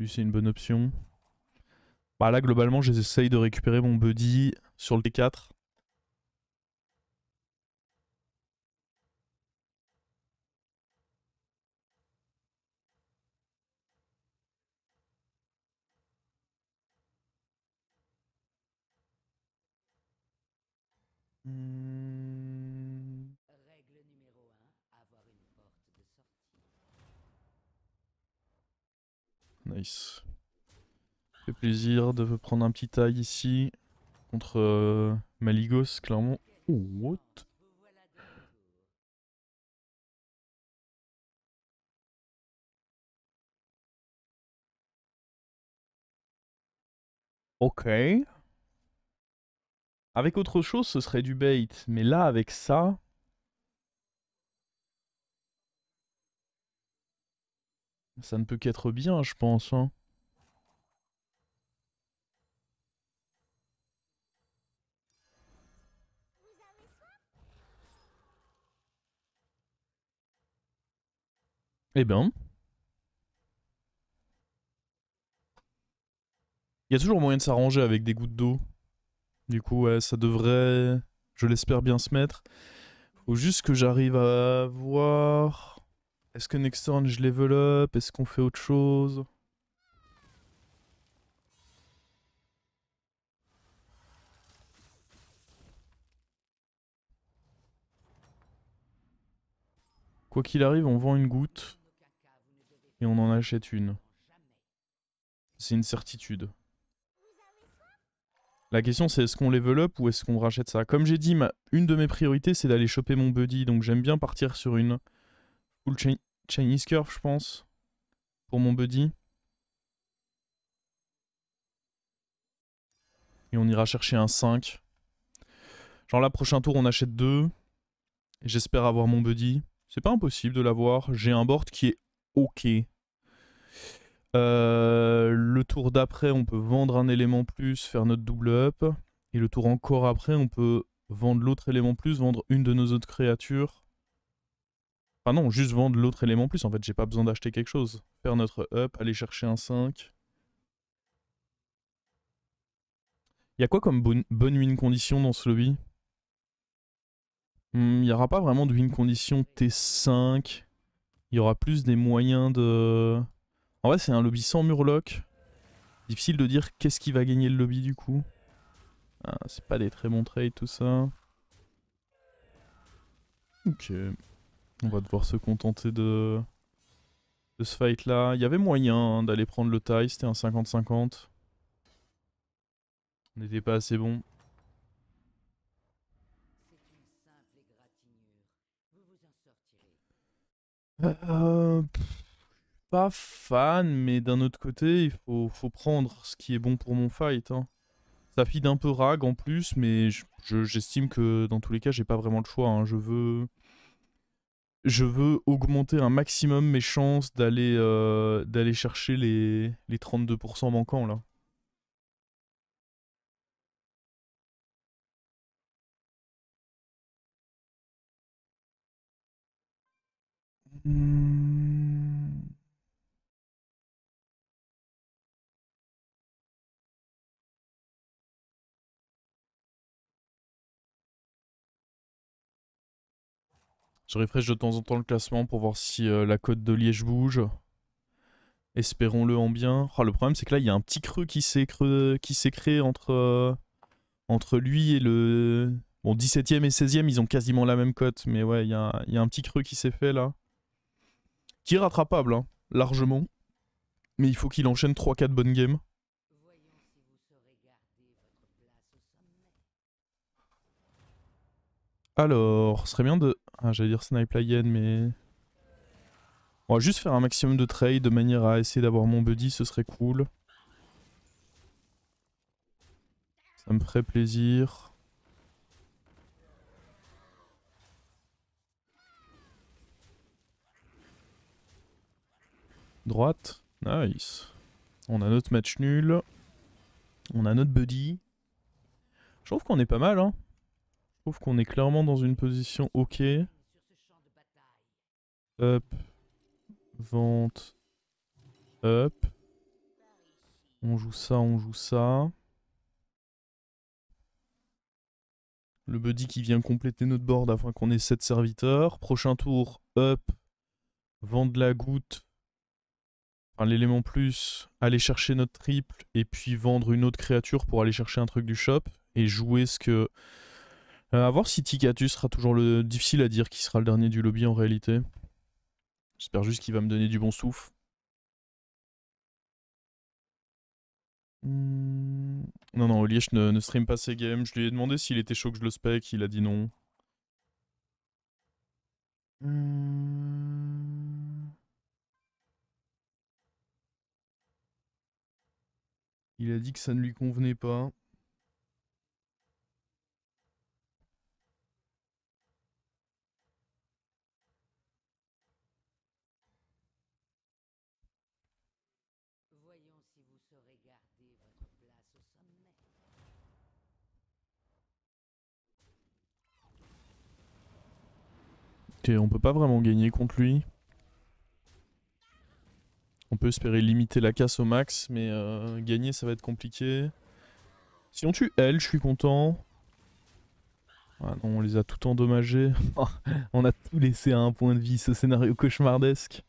Lui, c'est une bonne option. Bah là, globalement, j'essaye de récupérer mon buddy sur le T4. Nice. Fait plaisir de prendre un petit taille ici contre Maligos, clairement. Oh, what? Ok. Avec autre chose, ce serait du bait. Mais là, avec ça... Ça ne peut qu'être bien, je pense. Hein. Eh ben... Il y a toujours moyen de s'arranger avec des gouttes d'eau. Du coup, ouais, ça devrait, je l'espère, bien se mettre. Faut juste que j'arrive à voir... Est-ce que next turn je level up? Est-ce qu'on fait autre chose? Quoi qu'il arrive, on vend une goutte. Et on en achète une. C'est une certitude. La question c'est est-ce qu'on level up ou est-ce qu'on rachète ça? Comme j'ai dit, une de mes priorités c'est d'aller choper mon buddy. Donc j'aime bien partir sur une full Chinese curve, je pense. Pour mon buddy. Et on ira chercher un 5. Genre là, prochain tour, on achète 2. Et j'espère avoir mon buddy. C'est pas impossible de l'avoir. J'ai un board qui est ok. Le tour d'après, on peut vendre un élément plus, faire notre double up. Et le tour encore après, on peut vendre l'autre élément plus, vendre une de nos autres créatures. Enfin non, juste vendre l'autre élément plus. En fait, j'ai pas besoin d'acheter quelque chose. Faire notre up, aller chercher un 5. Y'a quoi comme bonne win condition dans ce lobby? Il y aura pas vraiment de win condition T5. Il y aura plus des moyens de... En vrai, c'est un lobby sans murloc. Difficile de dire qu'est-ce qui va gagner le lobby du coup. Ah, c'est pas des très bons trades tout ça. Ok. On va devoir se contenter de ce fight là. Il y avait moyen hein, d'aller prendre le taille, c'était un 50-50. On n'était pas assez bon. Pas fan, mais d'un autre côté, il faut prendre ce qui est bon pour mon fight. Hein. Ça feed un peu rag en plus, mais j'estime que dans tous les cas, j'ai pas vraiment le choix. Hein. Je veux augmenter un maximum mes chances d'aller chercher les 32% manquants là. Hmm. Je refresh de temps en temps le classement pour voir si la cote de Liège bouge. Espérons-le en bien. Oh, le problème c'est que là il y a un petit creux qui s'est créé entre lui et le... Bon 17ème et 16ème ils ont quasiment la même cote. Mais ouais il y a un petit creux qui s'est fait là. Qui est rattrapable hein, largement. Mais il faut qu'il enchaîne 3-4 bonnes games. Alors, ce serait bien de... Ah, j'allais dire snipe la yen, mais... On va juste faire un maximum de trades de manière à essayer d'avoir mon buddy, ce serait cool. Ça me ferait plaisir. Droite. Nice. On a notre match nul. On a notre buddy. Je trouve qu'on est pas mal, hein. Je trouve qu'on est clairement dans une position ok. Up. Vente. Up. On joue ça, on joue ça. Le buddy qui vient compléter notre board afin qu'on ait 7 serviteurs. Prochain tour, up, vendre la goutte, enfin l'élément plus, aller chercher notre triple et puis vendre une autre créature pour aller chercher un truc du shop et jouer ce que... à voir si Tikatus sera toujours le... difficile à dire qui sera le dernier du lobby en réalité. J'espère juste qu'il va me donner du bon souffle. Non, non, Olièche ne stream pas ses games. Je lui ai demandé s'il était chaud que je le spec, il a dit non. Il a dit que ça ne lui convenait pas. Voyons si vous saurez garder votre place au sommet. Ok, on peut pas vraiment gagner contre lui. On peut espérer limiter la casse au max, mais gagner ça va être compliqué. Si on tue elle, je suis content. Ah non, on les a tout endommagés. On a tout laissé à un point de vie, ce scénario cauchemardesque.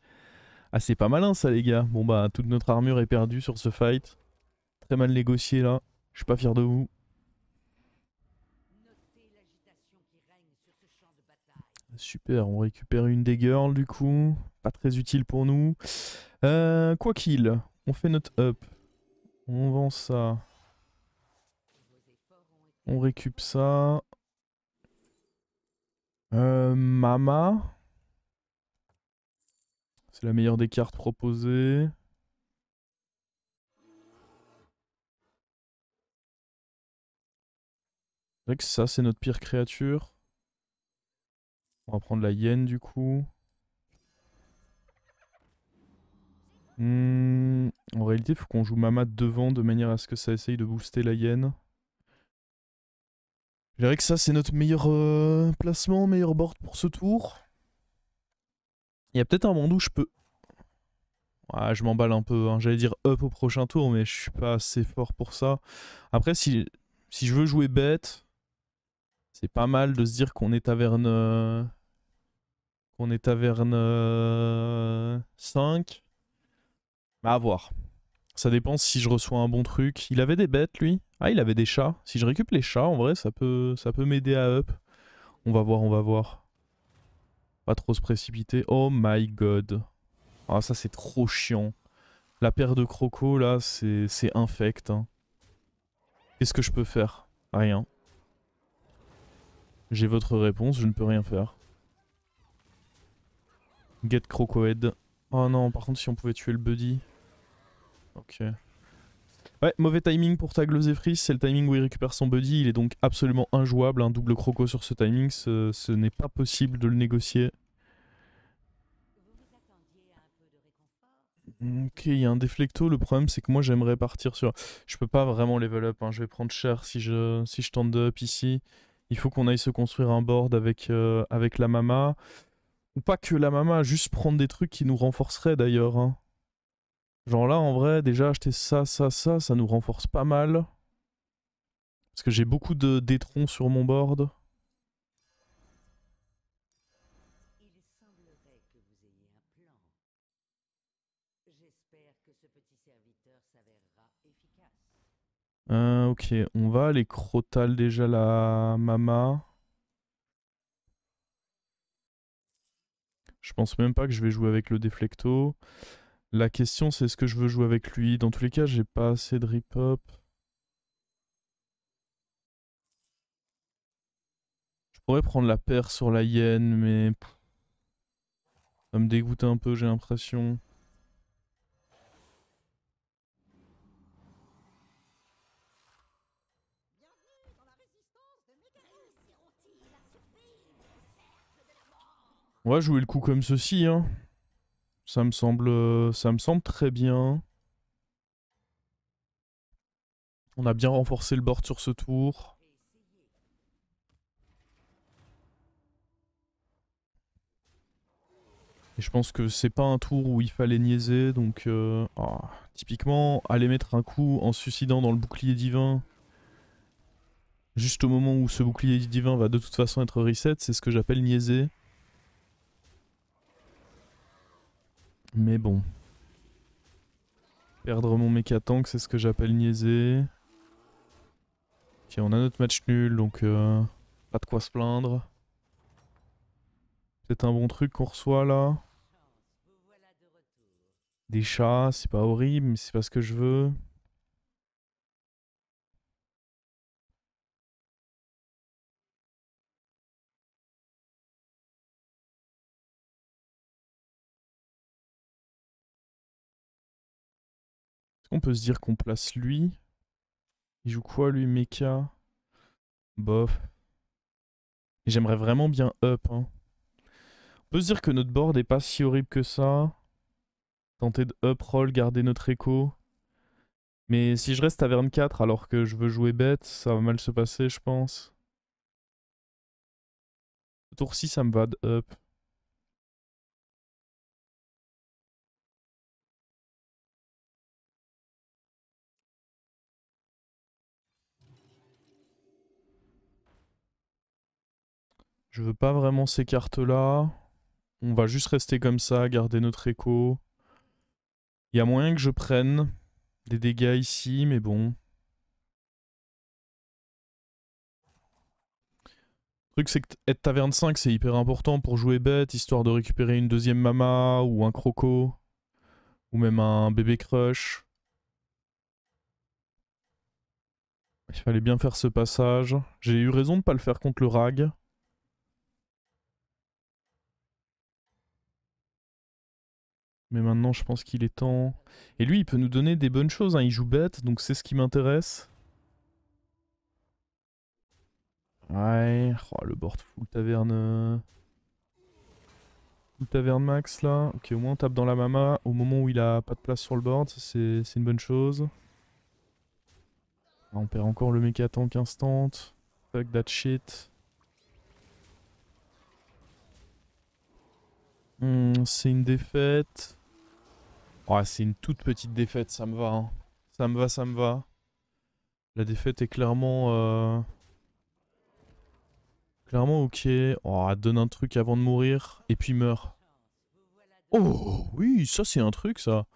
Ah c'est pas malin ça les gars. Bon bah toute notre armure est perdue sur ce fight. Très mal négocié là. Je suis pas fier de vous. Notez l'agitation qui règne sur ce champ de bataille. Super, on récupère une des girls du coup. Pas très utile pour nous. Quoi qu'il, on fait notre up. On vend ça. Vos efforts ont été On récup ça. Mama. C'est la meilleure des cartes proposées. C'est vrai que ça, c'est notre pire créature. On va prendre la hyène du coup. En réalité, il faut qu'on joue Mama devant de manière à ce que ça essaye de booster la hyène. Je dirais que ça, c'est notre meilleur placement, meilleur board pour ce tour. Il y a peut-être un monde où je peux... Ah, je m'emballe un peu, hein. J'allais dire up au prochain tour, mais je suis pas assez fort pour ça. Après, si je veux jouer bête, c'est pas mal de se dire qu'on est taverne... qu'on est taverne 5. Mais à voir. Ça dépend si je reçois un bon truc. Il avait des bêtes, lui. Ah, il avait des chats. Si je récupère les chats, en vrai, ça peut m'aider à up. On va voir, on va voir. Pas trop se précipiter. Oh my god. Ah, ça, c'est trop chiant. La paire de crocos, là, c'est infect. Hein. Qu'est-ce que je peux faire? Rien. J'ai votre réponse, je ne peux rien faire. Get Crocohead. Oh non, par contre, si on pouvait tuer le buddy. Ok. Ouais, mauvais timing pour Tag le Zephyr, c'est le timing où il récupère son buddy, il est donc absolument injouable, un double croco sur ce timing, ce n'est pas possible de le négocier. Vous vous attendiez à un peu de réconfort? Ok, il y a un déflecto, le problème c'est que moi j'aimerais partir sur... Je peux pas vraiment level up, hein. Je vais prendre cher si je tente de up ici. Il faut qu'on aille se construire un board avec la mama. Ou pas que la mama, juste prendre des trucs qui nous renforceraient d'ailleurs. Hein. Genre là, en vrai, déjà acheter ça, ça nous renforce pas mal. Parce que j'ai beaucoup de d'étrons sur mon board. Il semblerait que vous ayez un plan. J'espère que ce petit serviteur s'avérera efficace. Ok, on va aller crotal déjà la mama. Je pense même pas que je vais jouer avec le déflecto. La question c'est est-ce que je veux jouer avec lui. Dans tous les cas, j'ai pas assez de rip-hop. Je pourrais prendre la paire sur la hyène, mais ça me dégoûte un peu, j'ai l'impression. On va jouer le coup comme ceci, hein. Ça me semble très bien. On a bien renforcé le board sur ce tour. Et je pense que c'est pas un tour où il fallait niaiser, donc typiquement, aller mettre un coup en se suicidant dans le bouclier divin, juste au moment où ce bouclier divin va de toute façon être reset, c'est ce que j'appelle niaiser. Mais bon. Perdre mon méca tank, c'est ce que j'appelle niaiser. Ok, on a notre match nul, donc pas de quoi se plaindre. C'est un bon truc qu'on reçoit là. Des chats, c'est pas horrible, mais c'est pas ce que je veux. Est-ce qu'on peut se dire qu'on place lui? Il joue quoi lui, mecha? Bof. J'aimerais vraiment bien up, hein. On peut se dire que notre board est pas si horrible que ça. Tenter de up roll, garder notre écho. Mais si je reste taverne 4 alors que je veux jouer bête, ça va mal se passer, je pense. Ce tour-ci, ça me va de up. Je veux pas vraiment ces cartes-là. On va juste rester comme ça, garder notre écho. Il y a moyen que je prenne des dégâts ici, mais bon. Le truc, c'est que être taverne 5, c'est hyper important pour jouer bête, histoire de récupérer une deuxième mama, ou un croco, ou même un bébé crush. Il fallait bien faire ce passage. J'ai eu raison de pas le faire contre le rag. Mais maintenant, je pense qu'il est temps. Et lui, il peut nous donner des bonnes choses, hein. Il joue bête, donc c'est ce qui m'intéresse. Ouais, oh, le board full taverne. Full taverne max là. Ok, au moins on tape dans la mama au moment où il a pas de place sur le board, c'est une bonne chose. Ah, on perd encore le méca tank instant. Fuck that shit. C'est une défaite. Oh, c'est une toute petite défaite, ça me va, hein. Ça me va, ça me va. La défaite est clairement ok. Oh, elle donne un truc avant de mourir, et puis meurt. Oh, oui, ça c'est un truc, ça.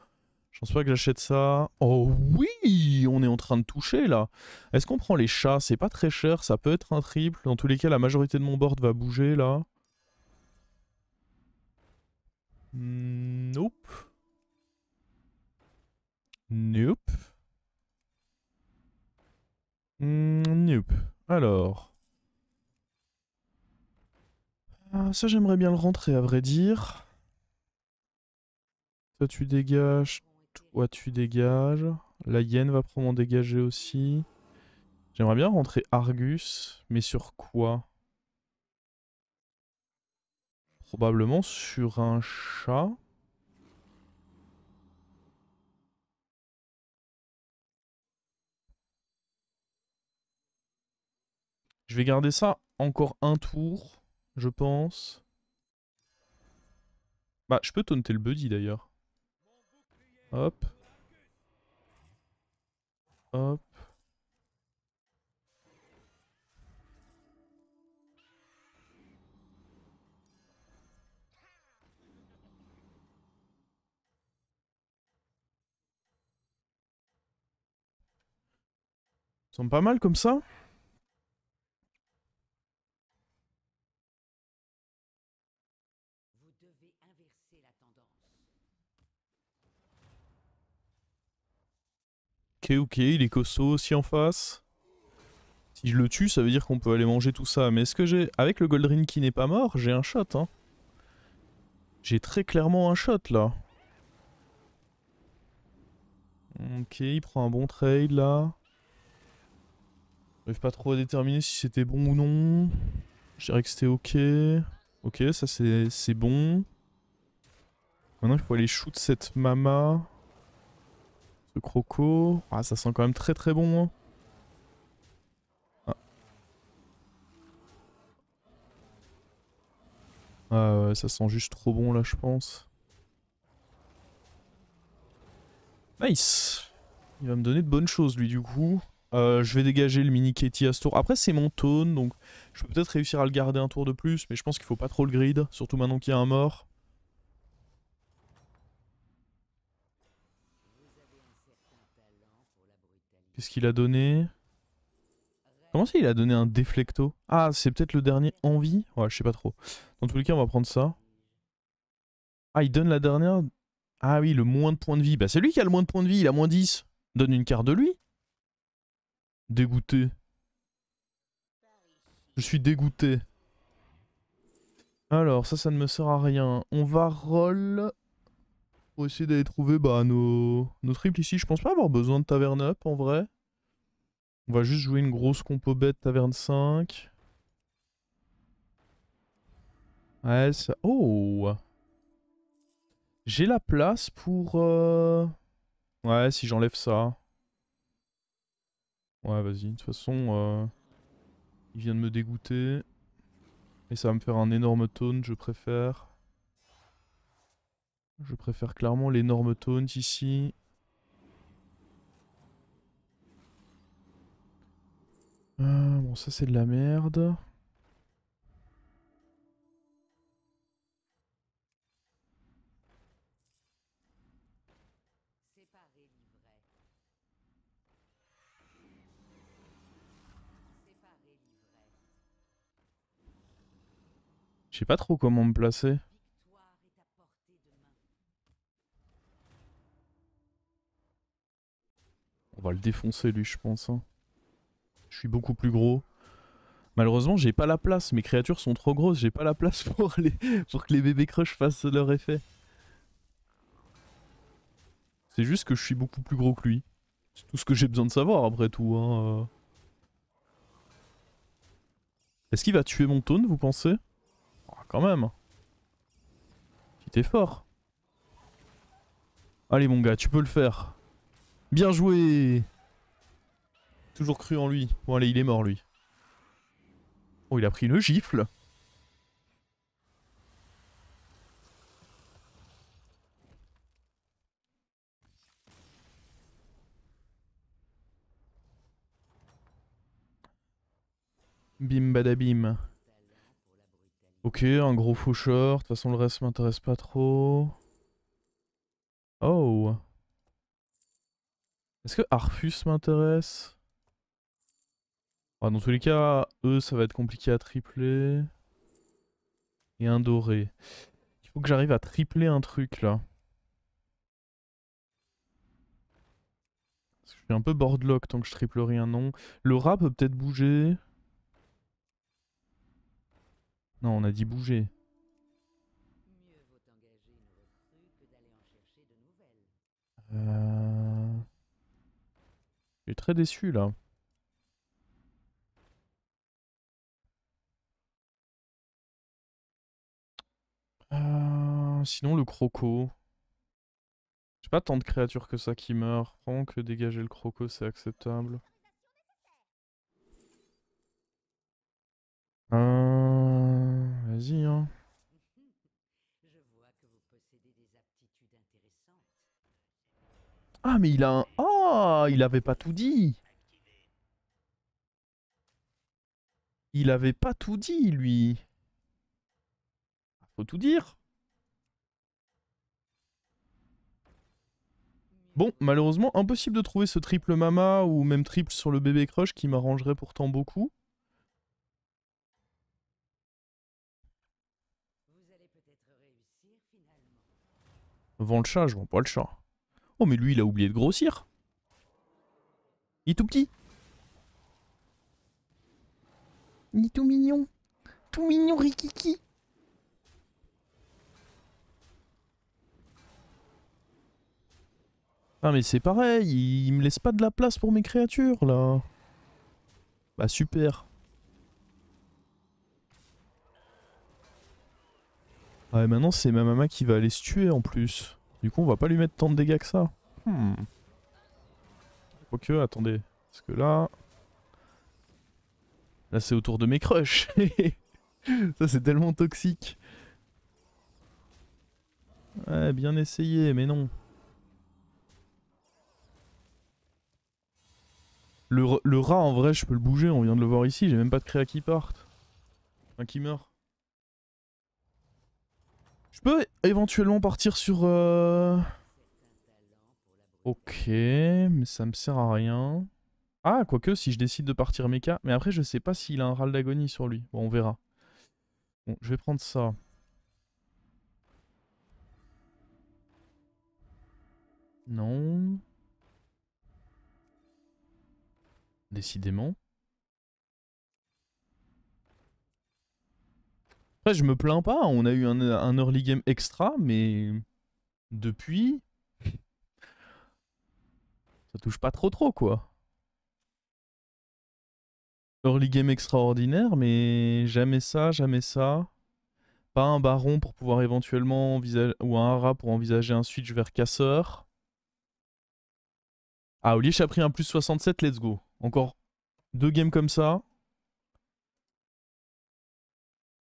Je pense pas que j'achète ça. Oh oui, on est en train de toucher, là. Est-ce qu'on prend les chats? C'est pas très cher, ça peut être un triple. Dans tous les cas, la majorité de mon board va bouger, là. Nope. Nope. Nope. Alors... ça, j'aimerais bien le rentrer, à vrai dire. Toi, tu dégages. Toi, tu dégages. La hyène va probablement dégager aussi. J'aimerais bien rentrer Argus, mais sur quoi? Probablement sur un chat. Je vais garder ça encore un tour, je pense. Bah, je peux taunter le buddy d'ailleurs. Hop. Hop. Ça semble pas mal comme ça. Vous devez inverser la tendance. Ok, ok, il est costaud aussi en face. Si je le tue, ça veut dire qu'on peut aller manger tout ça. Mais est-ce que j'ai... Avec le Goldrin qui n'est pas mort, j'ai un shot, hein. J'ai très clairement un shot, là. Ok, il prend un bon trade, là. J'arrive pas trop à déterminer si c'était bon ou non. Je dirais que c'était ok. Ok, ça c'est bon. Maintenant, il faut aller shoot cette mama. Ce croco. Ah, ça sent quand même très très bon, hein. Ah. Ah ouais, ça sent juste trop bon là, je pense. Nice. Il va me donner de bonnes choses lui du coup. Je vais dégager le mini Katie à ce tour. Après c'est mon taunt donc je peux peut-être réussir à le garder un tour de plus. Mais je pense qu'il faut pas trop le grid. Surtout maintenant qu'il y a un mort. Qu'est-ce qu'il a donné? Comment ça il a donné un déflecto? Ah c'est peut-être le dernier envie? Ouais je sais pas trop. Dans tous les cas on va prendre ça. Ah il donne la dernière? Ah oui le moins de points de vie. Bah c'est lui qui a le moins de points de vie. Il a moins 10. Donne une carte de lui. Dégoûté. Je suis dégoûté. Alors, ça ne me sert à rien. On va roll pour essayer d'aller trouver bah, nos triples ici. Je pense pas avoir besoin de taverne up en vrai. On va juste jouer une grosse compo bête taverne 5. Ouais, ça... Oh! J'ai la place pour... Ouais, si j'enlève ça. Ouais, vas-y. De toute façon, il vient de me dégoûter. Et ça va me faire un énorme taunt, je préfère. Je préfère clairement l'énorme taunt ici. Bon, ça c'est de la merde. Je sais pas trop comment me placer. On va le défoncer lui, je pense. Hein. Je suis beaucoup plus gros. Malheureusement, j'ai pas la place. Mes créatures sont trop grosses. J'ai pas la place pour que les bébés crush fassent leur effet. C'est juste que je suis beaucoup plus gros que lui. C'est tout ce que j'ai besoin de savoir après tout. Hein. Est-ce qu'il va tuer mon taunt, vous pensez? Ah, quand même. Petit effort. Allez mon gars, tu peux le faire. Bien joué. Toujours cru en lui. Bon allez, il est mort lui. Oh, il a pris une gifle. Bim badabim. Ok, un gros faucheur. De toute façon, le reste m'intéresse pas trop. Oh. Est-ce que Arfus m'intéresse? Ah, dans tous les cas, eux, ça va être compliqué à tripler. Et un doré. Il faut que j'arrive à tripler un truc là. Parce que je suis un peu boardlock tant que je triple rien, non. Le rat peut peut-être bouger. Non, on a dit bouger. Je suis très déçu là. Sinon, le croco. J'ai pas tant de créatures que ça qui meurent. Probablement que dégager le croco, c'est acceptable. Vas-y, hein. Ah, mais il a un... Ah, il avait pas tout dit. Il avait pas tout dit, lui. Faut tout dire. Bon, malheureusement, impossible de trouver ce triple mama ou même triple sur le bébé crush qui m'arrangerait pourtant beaucoup. Vends le chat, je vends pas le chat. Oh, mais lui, il a oublié de grossir. Il est tout petit. Il est tout mignon. Tout mignon, Rikiki. Ah, mais c'est pareil, il me laisse pas de la place pour mes créatures, là. Bah, super. Ah, et maintenant, c'est ma maman qui va aller se tuer, en plus. Du coup, on va pas lui mettre tant de dégâts que ça. Ok, attendez. Parce que là... Là, c'est autour de mes crushs. Ça, c'est tellement toxique. Ouais, bien essayé, mais non. Le rat, en vrai, je peux le bouger, on vient de le voir ici, j'ai même pas de créa qui parte. Enfin, qui meurt. Je peux éventuellement partir sur... Ok, mais ça me sert à rien. Ah, quoique, si je décide de partir méca... Mais après, je sais pas s'il a un râle d'agonie sur lui. Bon, on verra. Bon, je vais prendre ça. Non. Décidément. Après, je me plains pas, on a eu un early game extra, mais... Depuis... Ça touche pas trop, quoi. Early game extraordinaire, mais jamais ça, jamais ça. Pas un baron pour pouvoir éventuellement envisager... Ou un hara pour envisager un switch vers casseur. Ah, Olish a pris un plus 67, let's go. Encore 2 games comme ça.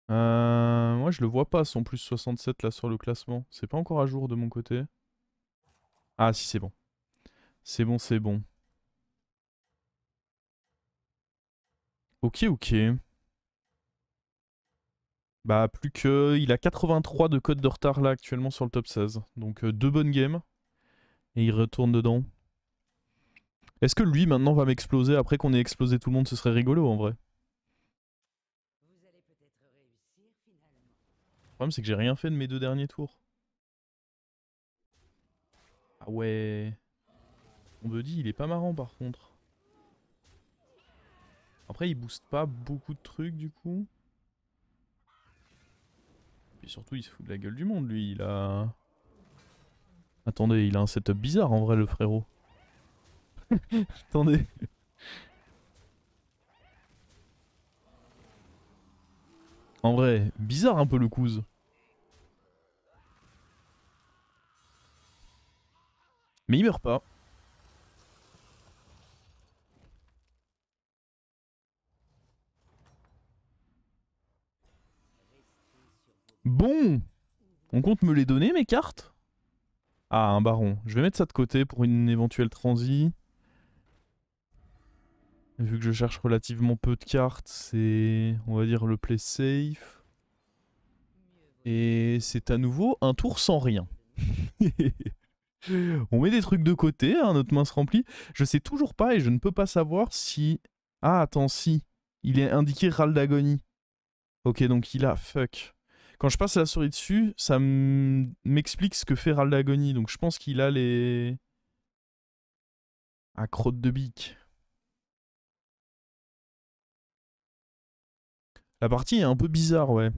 Moi, je le vois pas, son plus 67 là sur le classement. C'est pas encore à jour de mon côté. Ah, si, c'est bon. C'est bon, c'est bon. Ok, ok. Bah, plus que... Il a 83 de code de retard là actuellement sur le top 16. Donc, 2 bonnes games. Et il retourne dedans. Est-ce que lui maintenant va m'exploser après qu'on ait explosé tout le monde? Ce serait rigolo en vrai. Vous allez peut-être réussir finalement. Le problème, c'est que j'ai rien fait de mes 2 derniers tours. Ah ouais. Mon buddy, il est pas marrant par contre. Après, il booste pas beaucoup de trucs du coup. Puis surtout, il se fout de la gueule du monde, lui. Il a... Attendez, il a un setup bizarre en vrai, le frérot. Attendez. En vrai, bizarre un peu le couze. Mais il meurt pas. Bon, on compte me les donner mes cartes? Ah, un baron. Je vais mettre ça de côté pour une éventuelle transi. Vu que je cherche relativement peu de cartes, c'est, on va dire, le play safe. Et c'est à nouveau un tour sans rien. On met des trucs de côté, hein, notre main se remplit. Je sais toujours pas et je ne peux pas savoir si... Ah, attends, si. Il est indiqué râle d'agonie. Ok, donc il a... Fuck. Quand je passe la souris dessus, ça m'explique ce que fait râle d'agonie. Donc je pense qu'il a les... Ah, crotte de bique. La partie est un peu bizarre, ouais.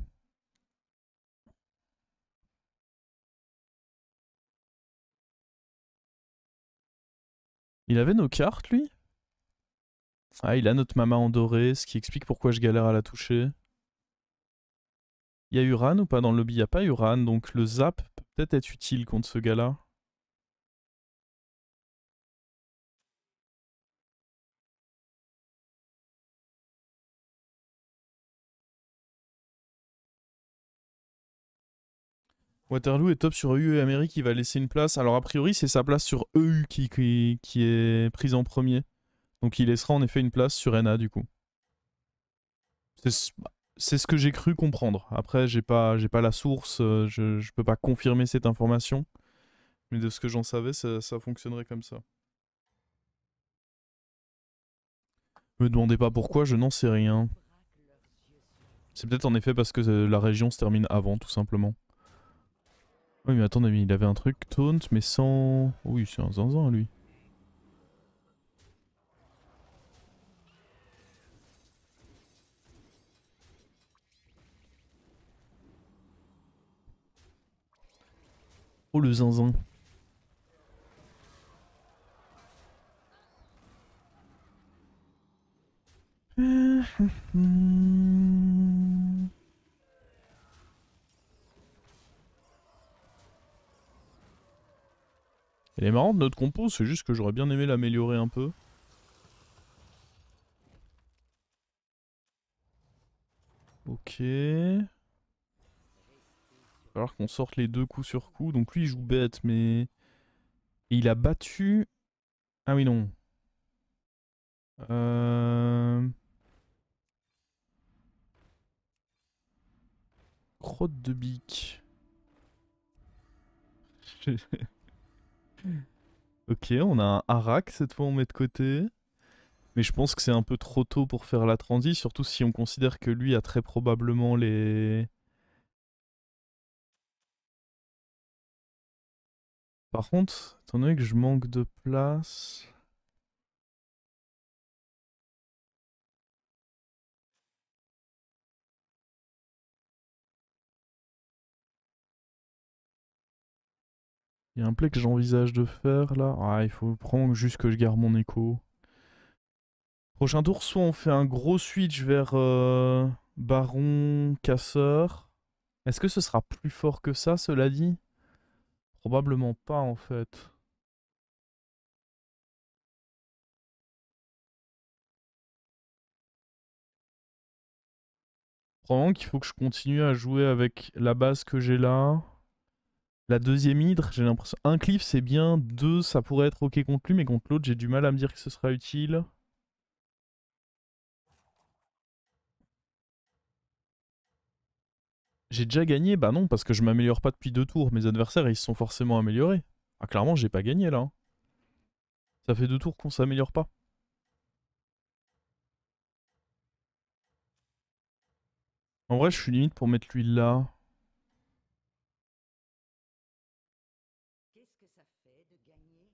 Il avait nos cartes, lui? Ah, il a notre Mama en doré, ce qui explique pourquoi je galère à la toucher. Il y a Uran ou pas dans le lobby? Il n'y a pas Uran, donc le zap peut peut-être être utile contre ce gars-là. Waterloo est top sur EU et Amérique, il va laisser une place. Alors a priori, c'est sa place sur EU qui est prise en premier. Donc il laissera en effet une place sur NA du coup. C'est ce que j'ai cru comprendre. Après, j'ai pas la source, je peux pas confirmer cette information. Mais de ce que j'en savais, ça fonctionnerait comme ça. Me demandez pas pourquoi, je n'en sais rien. C'est peut-être en effet parce que la région se termine avant, tout simplement. Oui, mais attendez, mais il avait un truc taunt, mais sans... Oui, c'est un zinzin, lui. Oh, le zinzin. Elle est marrante notre compo, c'est juste que j'aurais bien aimé l'améliorer un peu. Ok. falloir qu'on sorte les deux coup sur coup. Donc lui il joue bête, mais... Et il a battu... Ah oui non. Euh... Crotte de bique. Ok, on a un Harak cette fois on met de côté. Mais je pense que c'est un peu trop tôt pour faire la transi, surtout si on considère que lui a très probablement les... Par contre, étant donné que je manque de place... Il y a un play que j'envisage de faire là. Ah, il faut prendre juste que je garde mon écho. Prochain tour, soit on fait un gros switch vers Baron, Casseur. Est-ce que ce sera plus fort que ça, cela dit? Probablement pas en fait. Probablement qu'il faut que je continue à jouer avec la base que j'ai là. La deuxième hydre, j'ai l'impression... Un cliff c'est bien, deux ça pourrait être ok contre lui, mais contre l'autre j'ai du mal à me dire que ce sera utile. J'ai déjà gagné? Bah non, parce que je m'améliore pas depuis deux tours. Mes adversaires ils se sont forcément améliorés. Ah clairement j'ai pas gagné là, hein. Ça fait deux tours qu'on s'améliore pas. En vrai je suis limite pour mettre lui là. Qu'est-ce que ça fait de gagner?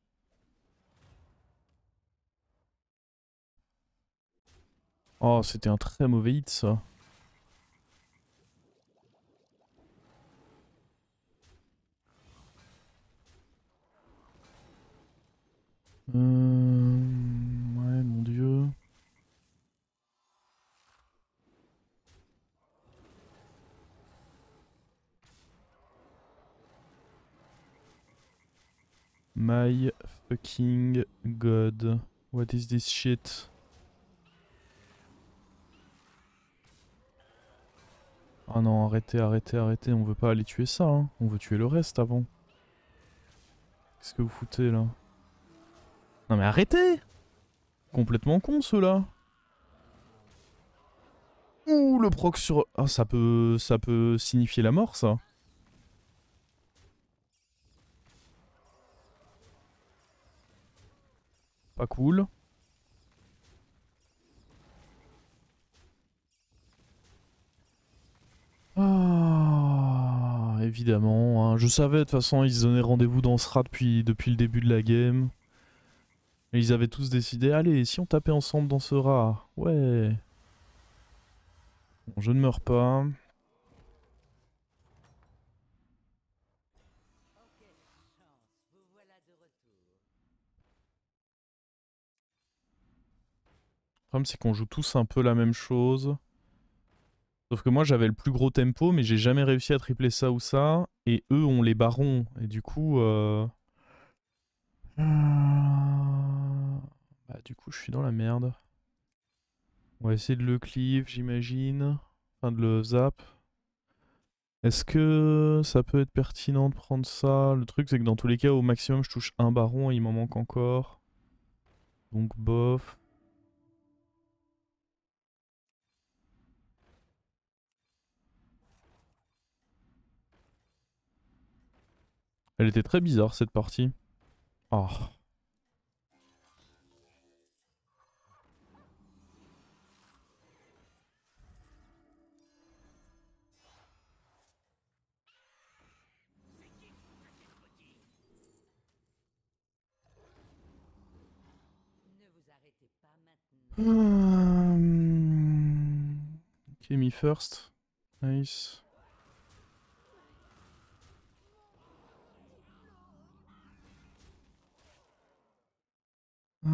Oh c'était un très mauvais hit ça. Ouais mon dieu. My fucking god. What is this shit? Ah non, arrêtez, arrêtez, arrêtez. On veut pas aller tuer ça, hein. On veut tuer le reste avant. Qu'est-ce que vous foutez là? Non mais arrêtez! Complètement con ceux-là. Ouh, le proc sur... Ah, ça peut signifier la mort, ça. Pas cool. Ah, évidemment, hein. Je savais, de toute façon, ils se donnaient rendez-vous dans ce rat depuis le début de la game. Et ils avaient tous décidé, allez, si on tapait ensemble dans ce rat. Ouais. Bon, je ne meurs pas. Oh, quelle chance! Vous voilà de retour. Le problème, c'est qu'on joue tous un peu la même chose. Sauf que moi, j'avais le plus gros tempo, mais j'ai jamais réussi à tripler ça ou ça. Et eux ont les barons. Et du coup... Bah, du coup, je suis dans la merde. On va essayer de le cleave, j'imagine. Enfin, de le zap. Est-ce que ça peut être pertinent de prendre ça? Le truc, c'est que dans tous les cas, au maximum, je touche un baron et il m'en manque encore. Donc, bof. Elle était très bizarre, cette partie. Oh. Ne vous arrêtez pas maintenant. Ok, me first. Nice. Le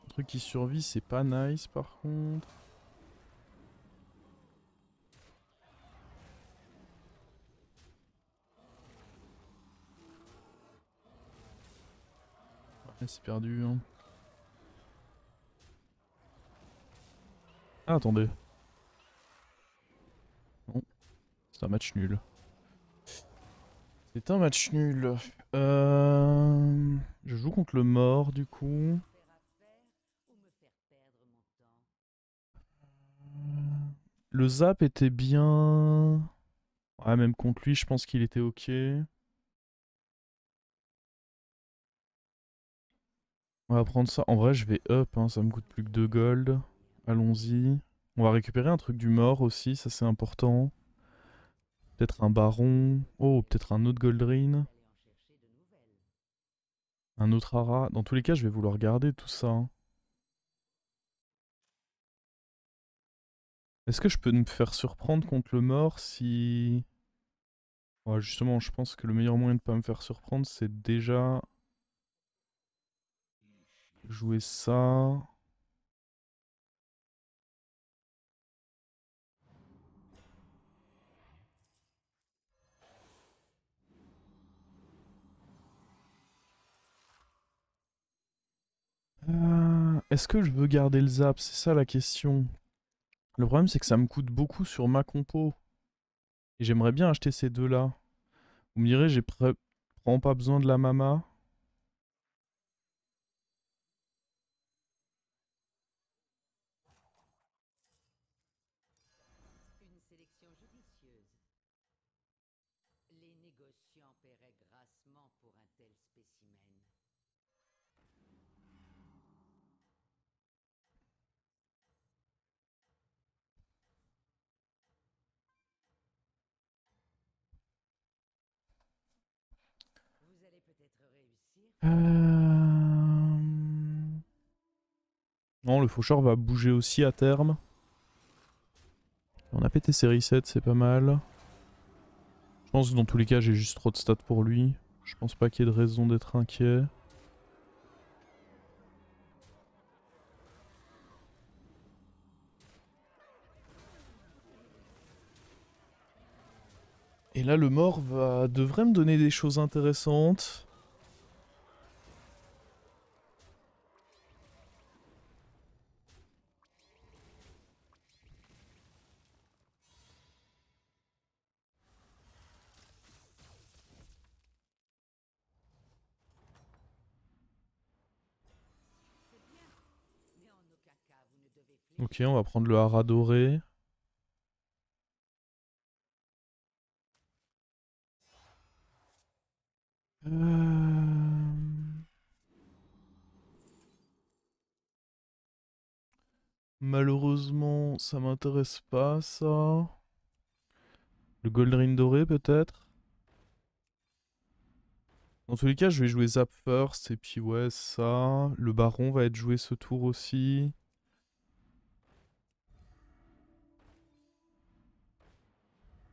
truc qui survit, c'est pas nice par contre. Ouais, c'est perdu, hein. Ah, attendez. C'est un match nul. C'est un match nul. Je joue contre le mort du coup. Le zap était bien. Ouais, même contre lui, je pense qu'il était ok. On va prendre ça. En vrai, je vais up, hein, ça me coûte plus que 2 gold. Allons-y. On va récupérer un truc du mort aussi, ça c'est important. Peut-être un baron. Oh, peut-être un autre Goldrin. Un autre Ara. Dans tous les cas, je vais vouloir garder tout ça, hein. Est-ce que je peux me faire surprendre contre le mort si... Ouais, justement, je pense que le meilleur moyen de pas me faire surprendre, c'est déjà jouer ça. Est-ce que je veux garder le zap? C'est ça la question. Le problème, c'est que ça me coûte beaucoup sur ma compo. Et j'aimerais bien acheter ces deux-là. Vous me direz, j'ai vraiment pas besoin de la mama. Une sélection judicieuse. Les négociants paieraient grassement pour un tel spécimen. Vous allez peut-être réussir. Non, le faucheur va bouger aussi à terme. On a pété série 7, c'est pas mal. Je pense que dans tous les cas, j'ai juste trop de stats pour lui. Je pense pas qu'il y ait de raison d'être inquiet. Et là, le mort devrait me donner des choses intéressantes. Mais en aucun cas vous ne devez Ok, fléchir. on va prendre le hara doré. Malheureusement, ça m'intéresse pas, ça. Le Goldrin doré, peut-être. Dans tous les cas, je vais jouer Zap first, et puis ouais, ça. Le baron va être joué ce tour aussi.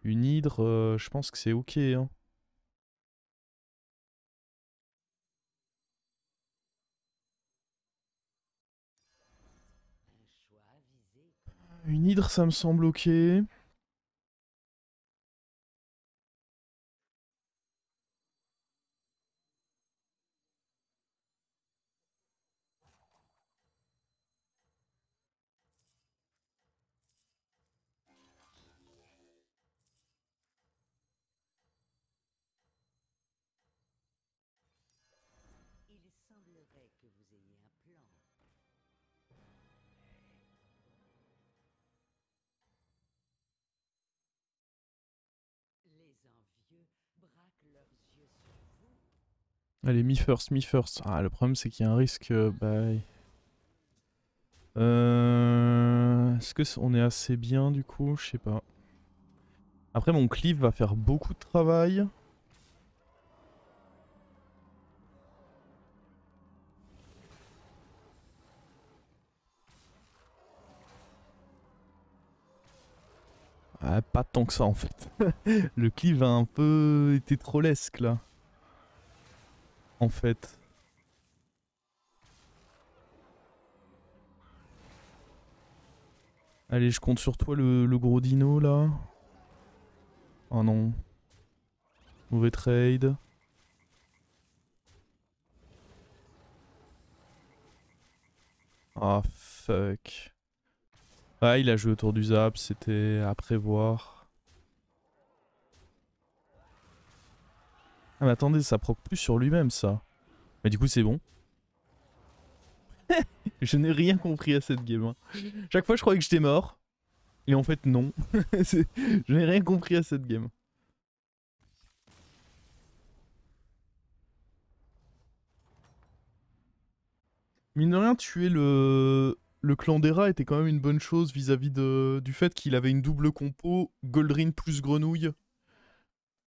Une hydre, je pense que c'est ok, hein. Un choix avisé. Une hydre, ça me semble ok. Il semblerait que vous ayez un plan. Les envieux braquent leurs yeux sur vous. Allez, me first, me first. Ah, le problème, c'est qu'il y a un risque. Bah... Est-ce que on est assez bien, du coup? Je sais pas. Après, mon cleave va faire beaucoup de travail. Ah, pas tant que ça, en fait. Le cleave a un peu été trollesque, là. En fait. Allez, je compte sur toi, le gros dino, là. Oh non. Mauvais trade. Ah, fuck. Ah, il a joué autour du zap, c'était à prévoir. Ah mais attendez, ça proc plus sur lui-même ça. Mais du coup c'est bon. Je n'ai rien compris à cette game. Hein. Chaque fois je croyais que j'étais mort. Et en fait non. Je n'ai rien compris à cette game. Mine de rien, tuer le clan des rats était quand même une bonne chose vis-à-vis du fait qu'il avait une double compo, Goldrin plus Grenouille.